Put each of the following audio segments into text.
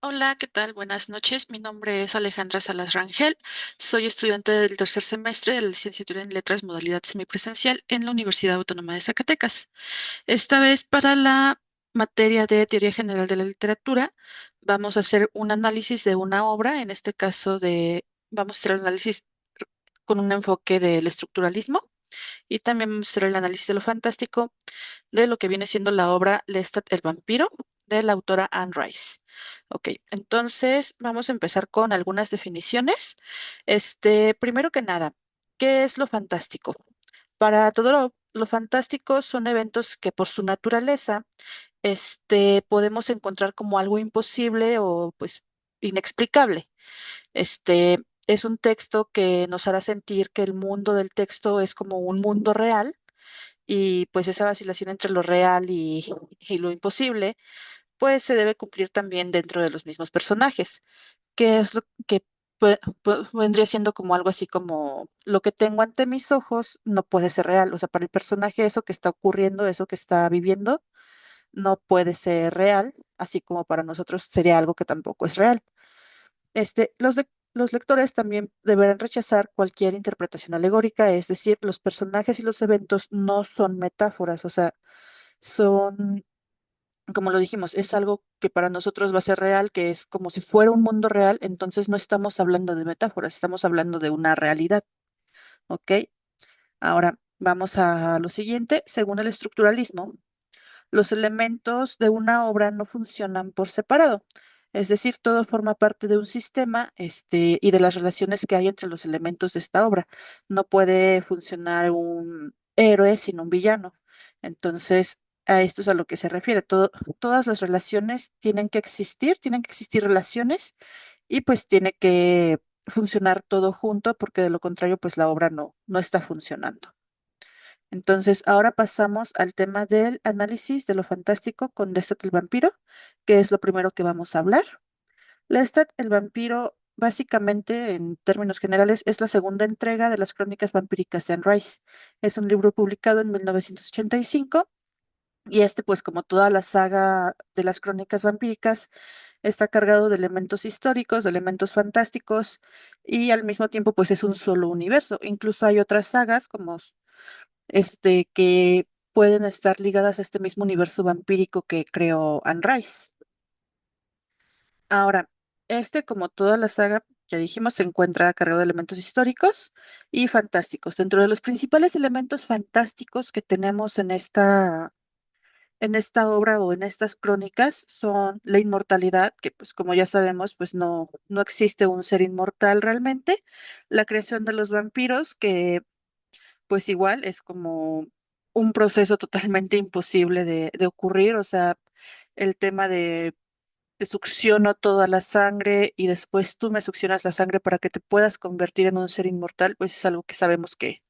Hola, ¿qué tal? Buenas noches. Mi nombre es Alejandra Salas Rangel. Soy estudiante del tercer semestre de la licenciatura en Letras, modalidad semipresencial en la Universidad Autónoma de Zacatecas. Esta vez para la materia de Teoría General de la Literatura, vamos a hacer un análisis de una obra, en este caso vamos a hacer el análisis con un enfoque del estructuralismo y también vamos a hacer el análisis de lo fantástico de lo que viene siendo la obra Lestat el vampiro de la autora Anne Rice. Ok, entonces vamos a empezar con algunas definiciones. Primero que nada, ¿qué es lo fantástico? Para todo lo fantástico son eventos que por su naturaleza, podemos encontrar como algo imposible o pues inexplicable. Es un texto que nos hará sentir que el mundo del texto es como un mundo real y pues esa vacilación entre lo real y lo imposible, pues se debe cumplir también dentro de los mismos personajes, que es lo que vendría siendo como algo así como lo que tengo ante mis ojos no puede ser real, o sea, para el personaje eso que está ocurriendo, eso que está viviendo, no puede ser real, así como para nosotros sería algo que tampoco es real. Los lectores también deberán rechazar cualquier interpretación alegórica, es decir, los personajes y los eventos no son metáforas, o sea, son, como lo dijimos, es algo que para nosotros va a ser real, que es como si fuera un mundo real, entonces no estamos hablando de metáforas, estamos hablando de una realidad, ¿ok? Ahora vamos a lo siguiente, según el estructuralismo. Los elementos de una obra no funcionan por separado, es decir, todo forma parte de un sistema, y de las relaciones que hay entre los elementos de esta obra. No puede funcionar un héroe sin un villano. Entonces, a esto es a lo que se refiere. Todas las relaciones tienen que existir relaciones y pues tiene que funcionar todo junto porque de lo contrario, pues la obra no está funcionando. Entonces, ahora pasamos al tema del análisis de lo fantástico con Lestat el vampiro, que es lo primero que vamos a hablar. Lestat el vampiro, básicamente, en términos generales, es la segunda entrega de las Crónicas Vampíricas de Anne Rice. Es un libro publicado en 1985 y pues como toda la saga de las Crónicas Vampíricas, está cargado de elementos históricos, de elementos fantásticos y al mismo tiempo, pues es un solo universo. Incluso hay otras sagas como que pueden estar ligadas a este mismo universo vampírico que creó Anne Rice. Ahora, como toda la saga, ya dijimos, se encuentra cargado de elementos históricos y fantásticos. Dentro de los principales elementos fantásticos que tenemos en esta obra o en estas crónicas son la inmortalidad, que pues como ya sabemos, pues no existe un ser inmortal realmente, la creación de los vampiros, que pues igual es como un proceso totalmente imposible de ocurrir, o sea, el tema de te succiono toda la sangre y después tú me succionas la sangre para que te puedas convertir en un ser inmortal, pues es algo que sabemos que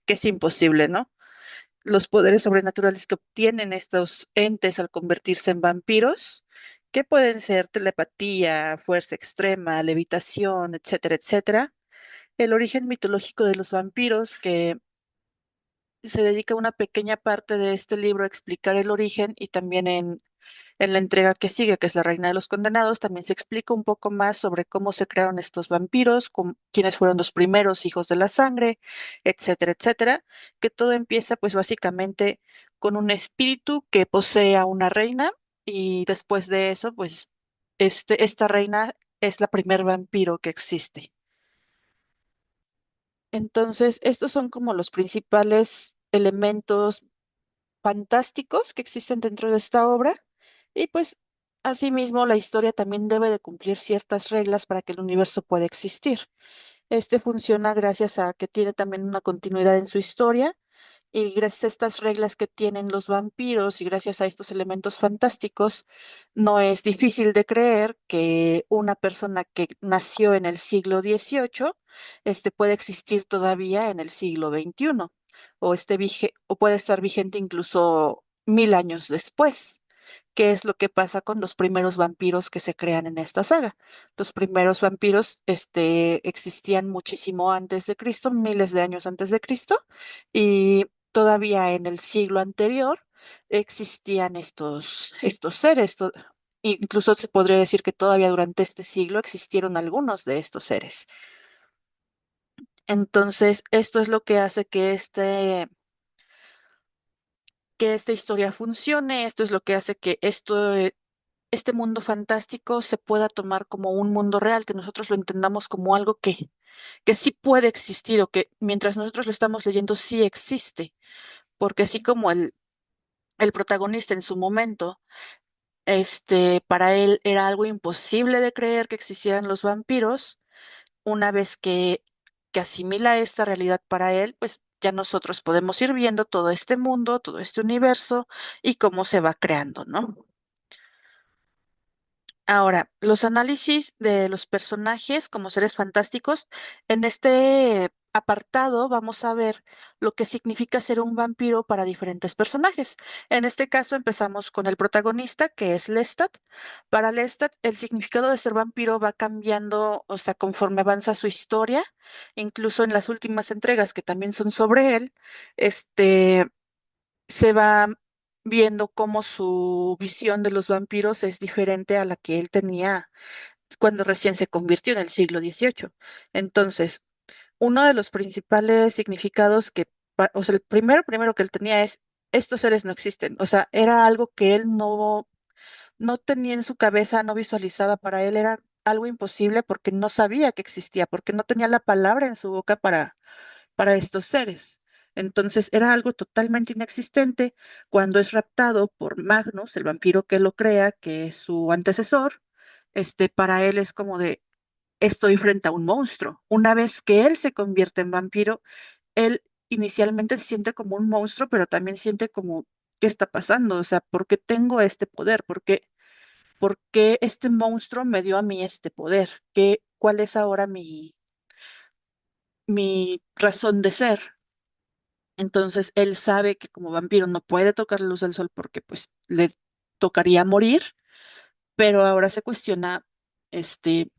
es imposible, ¿no? Los poderes sobrenaturales que obtienen estos entes al convertirse en vampiros, que pueden ser telepatía, fuerza extrema, levitación, etcétera, etcétera. El origen mitológico de los vampiros, que se dedica una pequeña parte de este libro a explicar el origen y también en la entrega que sigue, que es La Reina de los Condenados, también se explica un poco más sobre cómo se crearon estos vampiros, quiénes fueron los primeros hijos de la sangre, etcétera, etcétera, que todo empieza pues básicamente con un espíritu que posee a una reina y después de eso pues esta reina es la primer vampiro que existe. Entonces, estos son como los principales elementos fantásticos que existen dentro de esta obra y pues asimismo la historia también debe de cumplir ciertas reglas para que el universo pueda existir. Este funciona gracias a que tiene también una continuidad en su historia y gracias a estas reglas que tienen los vampiros y gracias a estos elementos fantásticos, no es difícil de creer que una persona que nació en el siglo XVIII, puede existir todavía en el siglo XXI o puede estar vigente incluso 1000 años después. ¿Qué es lo que pasa con los primeros vampiros que se crean en esta saga? Los primeros vampiros, existían muchísimo antes de Cristo, miles de años antes de Cristo, y todavía en el siglo anterior existían estos seres. incluso se podría decir que todavía durante este siglo existieron algunos de estos seres. Entonces, esto es lo que hace que esta historia funcione, esto es lo que hace que este mundo fantástico se pueda tomar como un mundo real, que nosotros lo entendamos como algo que sí puede existir o que mientras nosotros lo estamos leyendo sí existe, porque así como el protagonista en su momento, para él era algo imposible de creer que existieran los vampiros, una vez que asimila esta realidad para él, pues ya nosotros podemos ir viendo todo este mundo, todo este universo y cómo se va creando, ¿no? Ahora, los análisis de los personajes como seres fantásticos, en este apartado vamos a ver lo que significa ser un vampiro para diferentes personajes. En este caso empezamos con el protagonista, que es Lestat. Para Lestat, el significado de ser vampiro va cambiando, o sea, conforme avanza su historia, incluso en las últimas entregas que también son sobre él, este se va viendo cómo su visión de los vampiros es diferente a la que él tenía cuando recién se convirtió en el siglo XVIII. Entonces, uno de los principales significados o sea, el primero que él tenía es, estos seres no existen. O sea, era algo que él no tenía en su cabeza, no visualizaba. Para él era algo imposible porque no sabía que existía, porque no tenía la palabra en su boca para estos seres. Entonces era algo totalmente inexistente cuando es raptado por Magnus, el vampiro que lo crea, que es su antecesor. Para él es como de, estoy frente a un monstruo. Una vez que él se convierte en vampiro, él inicialmente se siente como un monstruo, pero también siente como, ¿qué está pasando? O sea, ¿por qué tengo este poder? ¿Por qué este monstruo me dio a mí este poder? ¿Cuál es ahora mi razón de ser? Entonces él sabe que como vampiro no puede tocar la luz del sol porque pues le tocaría morir, pero ahora se cuestiona este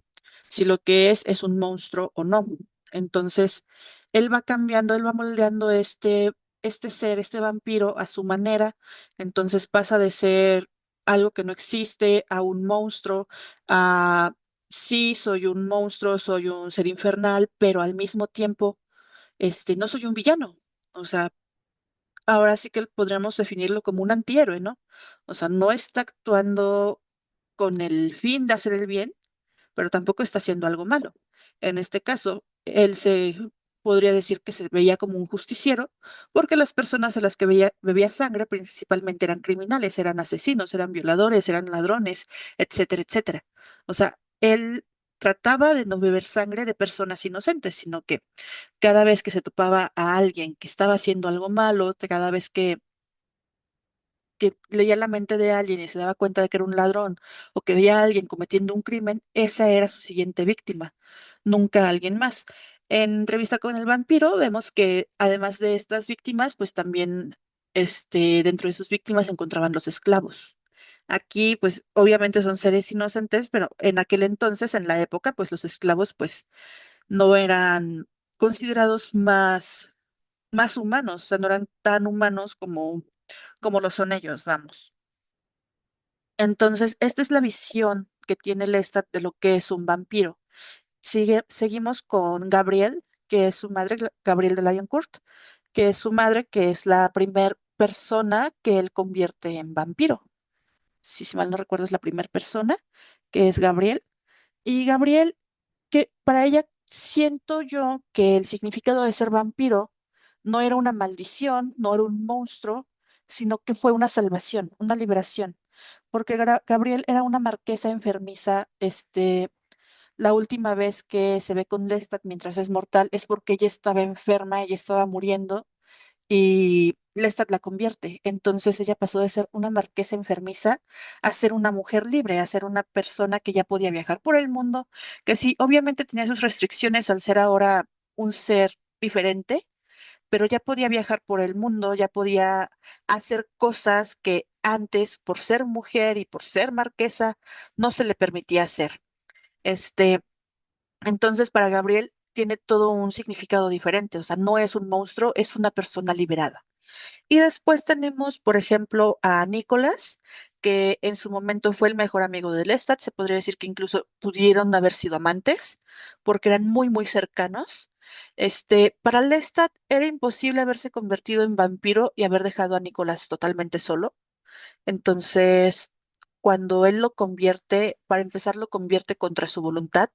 si lo que es un monstruo o no. Entonces él va cambiando, él va moldeando este ser, este vampiro a su manera. Entonces pasa de ser algo que no existe a un monstruo, a sí, soy un monstruo, soy un ser infernal, pero al mismo tiempo, no soy un villano. O sea, ahora sí que podríamos definirlo como un antihéroe, ¿no? O sea, no está actuando con el fin de hacer el bien, pero tampoco está haciendo algo malo. En este caso, él se podría decir que se veía como un justiciero, porque las personas a las que bebía sangre principalmente eran criminales, eran asesinos, eran violadores, eran ladrones, etcétera, etcétera. O sea, él trataba de no beber sangre de personas inocentes, sino que cada vez que se topaba a alguien que estaba haciendo algo malo, cada vez que leía la mente de alguien y se daba cuenta de que era un ladrón o que veía a alguien cometiendo un crimen, esa era su siguiente víctima, nunca alguien más. En entrevista con el vampiro vemos que además de estas víctimas, pues también dentro de sus víctimas se encontraban los esclavos. Aquí, pues obviamente son seres inocentes, pero en aquel entonces, en la época, pues los esclavos, pues no eran considerados más humanos, o sea, no eran tan humanos como lo son ellos, vamos. Entonces, esta es la visión que tiene Lestat de lo que es un vampiro. Seguimos con Gabriel, que es su madre, Gabriel de Lioncourt, que es su madre, que es la primer persona que él convierte en vampiro. Si mal no recuerdo, es la primera persona, que es Gabriel. Y Gabriel, que para ella siento yo que el significado de ser vampiro no era una maldición, no era un monstruo, sino que fue una salvación, una liberación, porque Gabriel era una marquesa enfermiza. La última vez que se ve con Lestat mientras es mortal es porque ella estaba enferma, ella estaba muriendo y Lestat la convierte. Entonces ella pasó de ser una marquesa enfermiza a ser una mujer libre, a ser una persona que ya podía viajar por el mundo, que sí, obviamente tenía sus restricciones al ser ahora un ser diferente, pero ya podía viajar por el mundo, ya podía hacer cosas que antes, por ser mujer y por ser marquesa, no se le permitía hacer. Este, entonces, para Gabriel tiene todo un significado diferente, o sea, no es un monstruo, es una persona liberada. Y después tenemos, por ejemplo, a Nicolás, que en su momento fue el mejor amigo de Lestat. Se podría decir que incluso pudieron haber sido amantes, porque eran muy, muy cercanos. Para Lestat era imposible haberse convertido en vampiro y haber dejado a Nicolás totalmente solo. Entonces, cuando él lo convierte, para empezar, lo convierte contra su voluntad.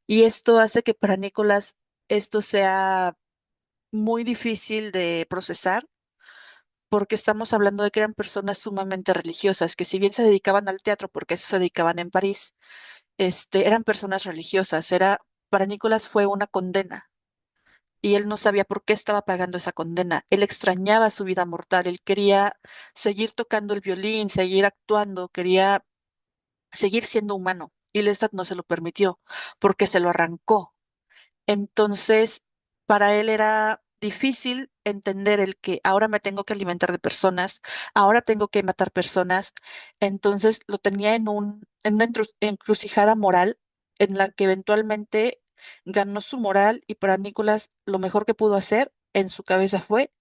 Y esto hace que para Nicolás esto sea muy difícil de procesar, porque estamos hablando de que eran personas sumamente religiosas, que si bien se dedicaban al teatro, porque a eso se dedicaban en París, eran personas religiosas. Para Nicolás fue una condena. Y él no sabía por qué estaba pagando esa condena. Él extrañaba su vida mortal, él quería seguir tocando el violín, seguir actuando, quería seguir siendo humano. Y Lestat no se lo permitió, porque se lo arrancó. Entonces, para él era difícil entender el que ahora me tengo que alimentar de personas, ahora tengo que matar personas. Entonces, lo tenía en una encrucijada moral en la que eventualmente ganó su moral, y para Nicolás lo mejor que pudo hacer en su cabeza fue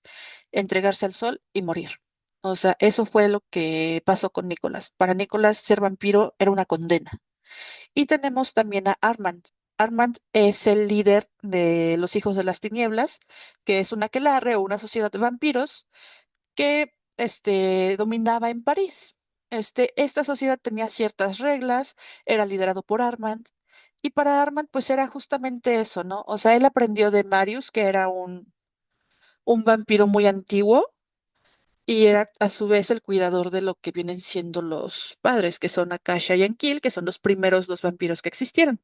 entregarse al sol y morir. O sea, eso fue lo que pasó con Nicolás. Para Nicolás, ser vampiro era una condena. Y tenemos también a Armand. Armand es el líder de los Hijos de las Tinieblas, que es una aquelarre o una sociedad de vampiros que dominaba en París. Esta sociedad tenía ciertas reglas, era liderado por Armand, y para Armand pues era justamente eso, ¿no? O sea, él aprendió de Marius, que era un vampiro muy antiguo, y era a su vez el cuidador de lo que vienen siendo los padres, que son Akasha y Ankiel, que son los primeros dos vampiros que existieron.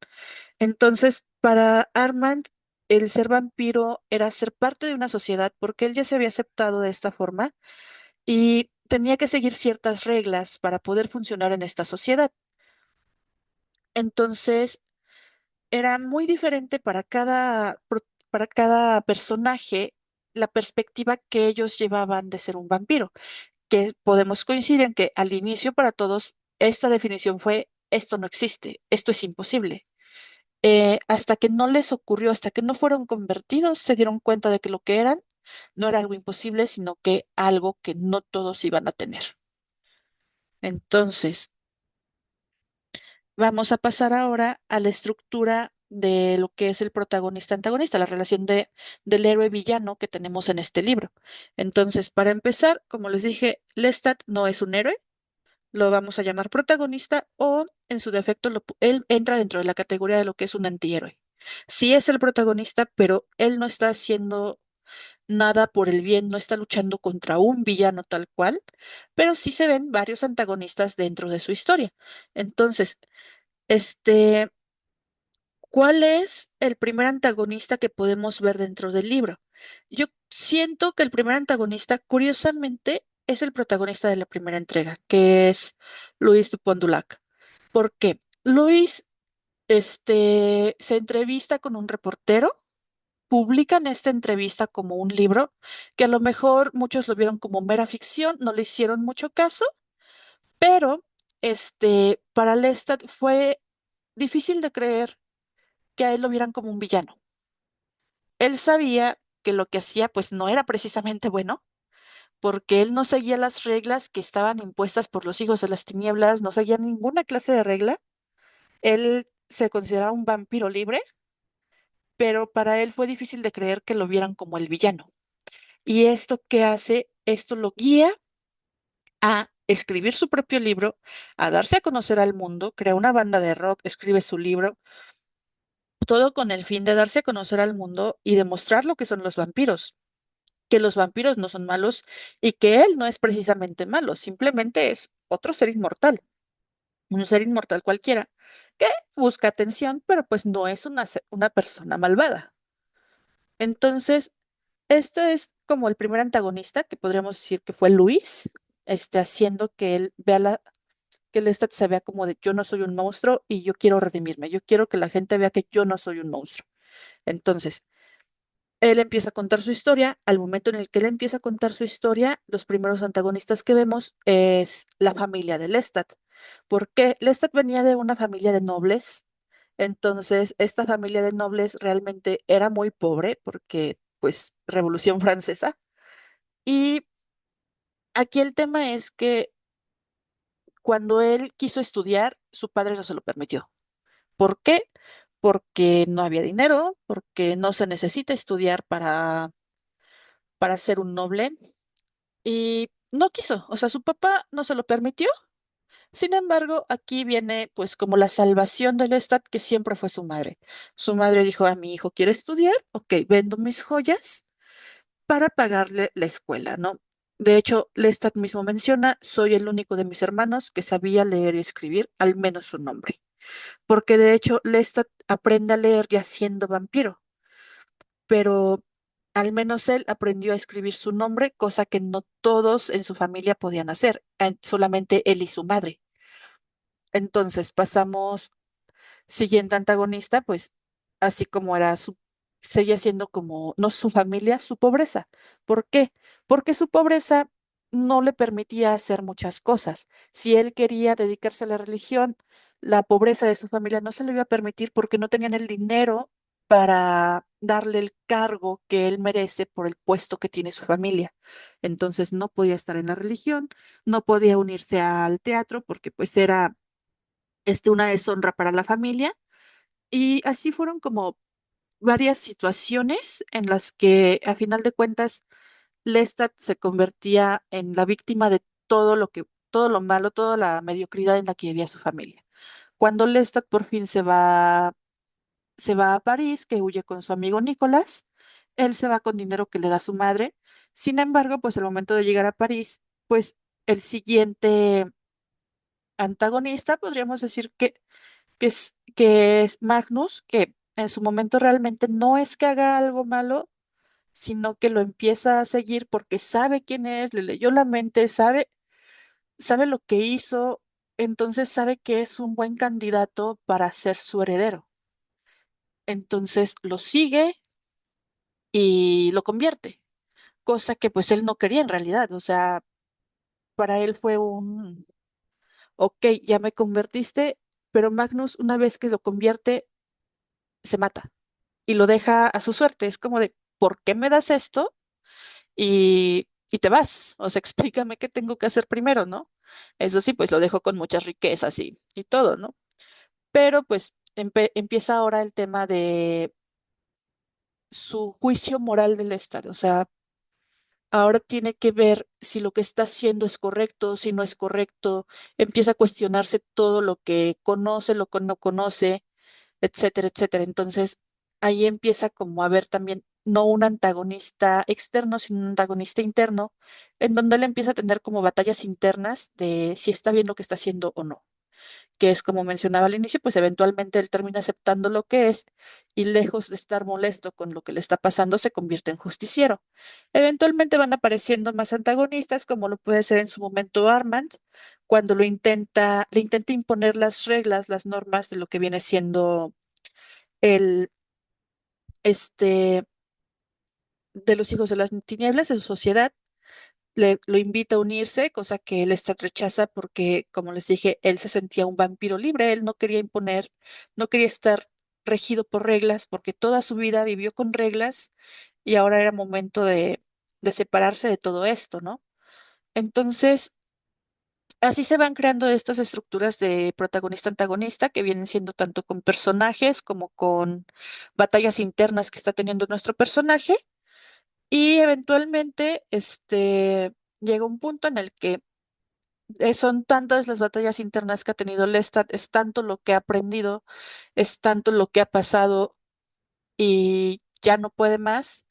Entonces, para Armand, el ser vampiro era ser parte de una sociedad porque él ya se había aceptado de esta forma y tenía que seguir ciertas reglas para poder funcionar en esta sociedad. Entonces, era muy diferente para cada personaje la perspectiva que ellos llevaban de ser un vampiro, que podemos coincidir en que al inicio para todos esta definición fue: esto no existe, esto es imposible. Hasta que no les ocurrió, hasta que no fueron convertidos, se dieron cuenta de que lo que eran no era algo imposible, sino que algo que no todos iban a tener. Entonces, vamos a pasar ahora a la estructura de lo que es el protagonista-antagonista, la relación del héroe-villano que tenemos en este libro. Entonces, para empezar, como les dije, Lestat no es un héroe, lo vamos a llamar protagonista, o en su defecto él entra dentro de la categoría de lo que es un antihéroe. Sí es el protagonista, pero él no está haciendo nada por el bien, no está luchando contra un villano tal cual, pero sí se ven varios antagonistas dentro de su historia. Entonces, este, ¿cuál es el primer antagonista que podemos ver dentro del libro? Yo siento que el primer antagonista, curiosamente, es el protagonista de la primera entrega, que es Luis Dupont-Dulac. ¿Por qué? Luis, se entrevista con un reportero, publican esta entrevista como un libro, que a lo mejor muchos lo vieron como mera ficción, no le hicieron mucho caso, pero para Lestat fue difícil de creer que a él lo vieran como un villano. Él sabía que lo que hacía pues no era precisamente bueno, porque él no seguía las reglas que estaban impuestas por los hijos de las tinieblas, no seguía ninguna clase de regla. Él se consideraba un vampiro libre, pero para él fue difícil de creer que lo vieran como el villano. ¿Y esto qué hace? Esto lo guía a escribir su propio libro, a darse a conocer al mundo, crea una banda de rock, escribe su libro, todo con el fin de darse a conocer al mundo y demostrar lo que son los vampiros, que los vampiros no son malos y que él no es precisamente malo, simplemente es otro ser inmortal, un ser inmortal cualquiera, que busca atención, pero pues no es una persona malvada. Entonces, este es como el primer antagonista, que podríamos decir que fue Luis, haciendo que él vea que Lestat se vea como de: yo no soy un monstruo y yo quiero redimirme, yo quiero que la gente vea que yo no soy un monstruo. Entonces, él empieza a contar su historia. Al momento en el que él empieza a contar su historia, los primeros antagonistas que vemos es la familia de Lestat, porque Lestat venía de una familia de nobles. Entonces, esta familia de nobles realmente era muy pobre porque, pues, Revolución Francesa. Y aquí el tema es que cuando él quiso estudiar, su padre no se lo permitió. ¿Por qué? Porque no había dinero, porque no se necesita estudiar para ser un noble y no quiso, o sea, su papá no se lo permitió. Sin embargo, aquí viene pues como la salvación del Lestat, que siempre fue su madre. Su madre dijo, a mi hijo quiere estudiar, ok, vendo mis joyas para pagarle la escuela, ¿no? De hecho, Lestat mismo menciona, soy el único de mis hermanos que sabía leer y escribir, al menos su nombre, porque de hecho Lestat aprende a leer ya siendo vampiro, pero al menos él aprendió a escribir su nombre, cosa que no todos en su familia podían hacer, solamente él y su madre. Entonces pasamos siguiente antagonista, pues así como era su, seguía siendo como, no su familia, su pobreza. ¿Por qué? Porque su pobreza no le permitía hacer muchas cosas. Si él quería dedicarse a la religión, la pobreza de su familia no se le iba a permitir porque no tenían el dinero para darle el cargo que él merece por el puesto que tiene su familia. Entonces no podía estar en la religión, no podía unirse al teatro porque pues era una deshonra para la familia y así fueron como varias situaciones en las que, a final de cuentas, Lestat se convertía en la víctima de todo lo malo, toda la mediocridad en la que vivía su familia. Cuando Lestat por fin se va a París, que huye con su amigo Nicolás, él se va con dinero que le da su madre. Sin embargo, pues al momento de llegar a París, pues el siguiente antagonista, podríamos decir que es Magnus, que en su momento realmente no es que haga algo malo, sino que lo empieza a seguir porque sabe quién es, le leyó la mente, sabe lo que hizo, entonces sabe que es un buen candidato para ser su heredero. Entonces lo sigue y lo convierte, cosa que pues él no quería en realidad, o sea, para él fue ok, ya me convertiste, pero Magnus una vez que lo convierte, se mata y lo deja a su suerte. Es como de, ¿por qué me das esto? Y te vas. O sea, explícame qué tengo que hacer primero, ¿no? Eso sí, pues lo dejo con muchas riquezas y todo, ¿no? Pero pues empieza ahora el tema de su juicio moral del Estado. O sea, ahora tiene que ver si lo que está haciendo es correcto, si no es correcto. Empieza a cuestionarse todo lo que conoce, lo que no conoce, etcétera, etcétera. Entonces, ahí empieza como a ver también no un antagonista externo, sino un antagonista interno, en donde él empieza a tener como batallas internas de si está bien lo que está haciendo o no, que es como mencionaba al inicio, pues eventualmente él termina aceptando lo que es y lejos de estar molesto con lo que le está pasando, se convierte en justiciero. Eventualmente van apareciendo más antagonistas, como lo puede ser en su momento Armand, cuando le intenta imponer las reglas, las normas de lo que viene siendo el, este, de los hijos de las tinieblas, de su sociedad, lo invita a unirse, cosa que él está rechaza porque, como les dije, él se sentía un vampiro libre, él no quería imponer, no quería estar regido por reglas, porque toda su vida vivió con reglas y ahora era momento de separarse de todo esto, ¿no? Entonces, así se van creando estas estructuras de protagonista-antagonista que vienen siendo tanto con personajes como con batallas internas que está teniendo nuestro personaje. Y eventualmente, llega un punto en el que son tantas las batallas internas que ha tenido Lestat, es tanto lo que ha aprendido, es tanto lo que ha pasado y ya no puede más,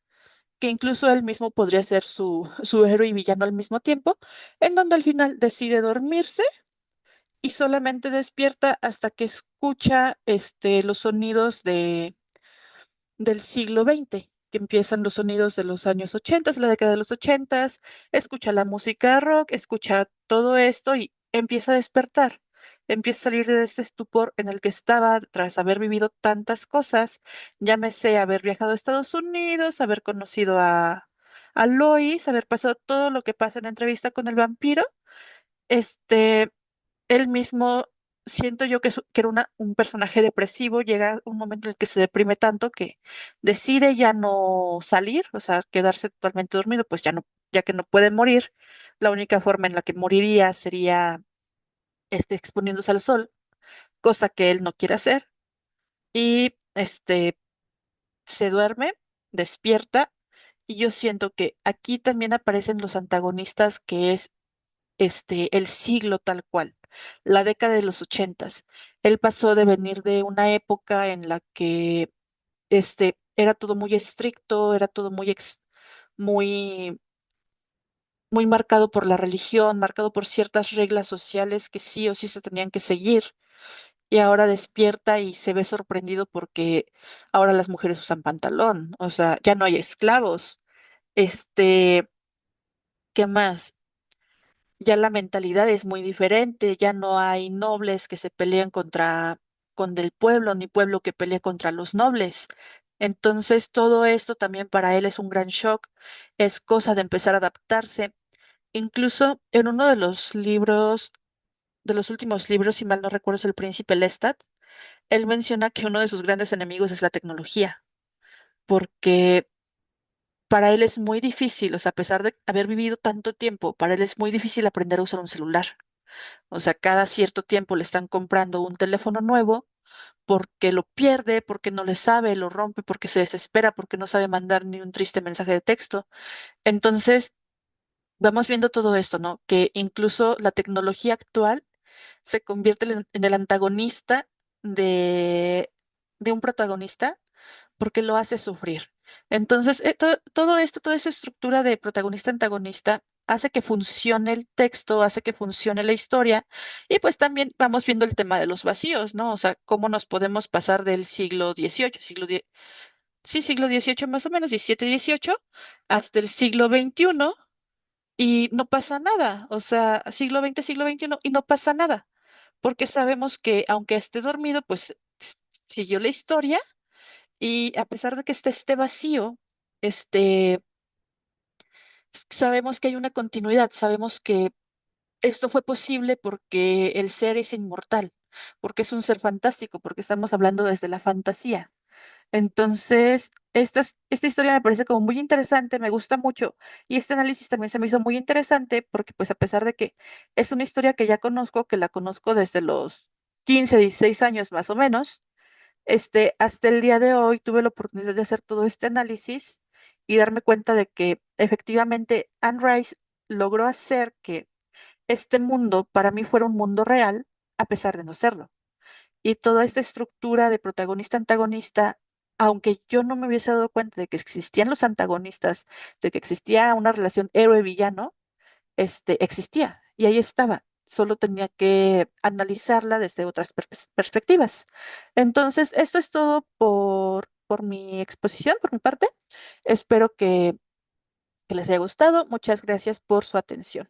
que incluso él mismo podría ser su héroe y villano al mismo tiempo, en donde al final decide dormirse y solamente despierta hasta que escucha, los sonidos del siglo XX, que empiezan los sonidos de los años 80, la década de los 80, escucha la música rock, escucha todo esto y empieza a despertar, empieza a salir de este estupor en el que estaba tras haber vivido tantas cosas, llámese haber viajado a Estados Unidos, haber conocido a Lois, haber pasado todo lo que pasa en la entrevista con el vampiro, este, él mismo, siento yo que era un personaje depresivo, llega un momento en el que se deprime tanto que decide ya no salir, o sea, quedarse totalmente dormido, pues ya no, ya que no puede morir, la única forma en la que moriría sería exponiéndose al sol, cosa que él no quiere hacer, y se duerme, despierta, y yo siento que aquí también aparecen los antagonistas, que es el siglo tal cual, la década de los ochentas. Él pasó de venir de una época en la que era todo muy estricto, era todo muy, muy marcado por la religión, marcado por ciertas reglas sociales que sí o sí se tenían que seguir. Y ahora despierta y se ve sorprendido porque ahora las mujeres usan pantalón, o sea, ya no hay esclavos. Este, ¿Qué más? Ya la mentalidad es muy diferente, ya no hay nobles que se pelean con del pueblo, ni pueblo que pelea contra los nobles. Entonces, todo esto también para él es un gran shock, es cosa de empezar a adaptarse. Incluso en uno de los libros, de los últimos libros, si mal no recuerdo, es El Príncipe Lestat, él menciona que uno de sus grandes enemigos es la tecnología, porque para él es muy difícil, o sea, a pesar de haber vivido tanto tiempo, para él es muy difícil aprender a usar un celular. O sea, cada cierto tiempo le están comprando un teléfono nuevo porque lo pierde, porque no le sabe, lo rompe, porque se desespera, porque no sabe mandar ni un triste mensaje de texto. Entonces, vamos viendo todo esto, ¿no? Que incluso la tecnología actual se convierte en el antagonista de, de un protagonista porque lo hace sufrir. Entonces, todo esto, toda esa estructura de protagonista-antagonista hace que funcione el texto, hace que funcione la historia, y pues también vamos viendo el tema de los vacíos, ¿no? O sea, cómo nos podemos pasar del siglo XVIII, sí, siglo XVIII más o menos, 17, 18, hasta el siglo XXI, y no pasa nada, o sea, siglo XX, siglo XXI, y no pasa nada, porque sabemos que aunque esté dormido, pues siguió la historia, y a pesar de que esté vacío, este, sabemos que hay una continuidad, sabemos que esto fue posible porque el ser es inmortal, porque es un ser fantástico, porque estamos hablando desde la fantasía. Entonces, esta historia me parece como muy interesante, me gusta mucho, y este análisis también se me hizo muy interesante porque pues a pesar de que es una historia que ya conozco, que la conozco desde los 15, 16 años más o menos, hasta el día de hoy tuve la oportunidad de hacer todo este análisis y darme cuenta de que efectivamente Anne Rice logró hacer que este mundo para mí fuera un mundo real, a pesar de no serlo. Y toda esta estructura de protagonista-antagonista, aunque yo no me hubiese dado cuenta de que existían los antagonistas, de que existía una relación héroe-villano, existía y ahí estaba. Solo tenía que analizarla desde otras perspectivas. Entonces, esto es todo por mi exposición, por mi parte. Espero que les haya gustado. Muchas gracias por su atención.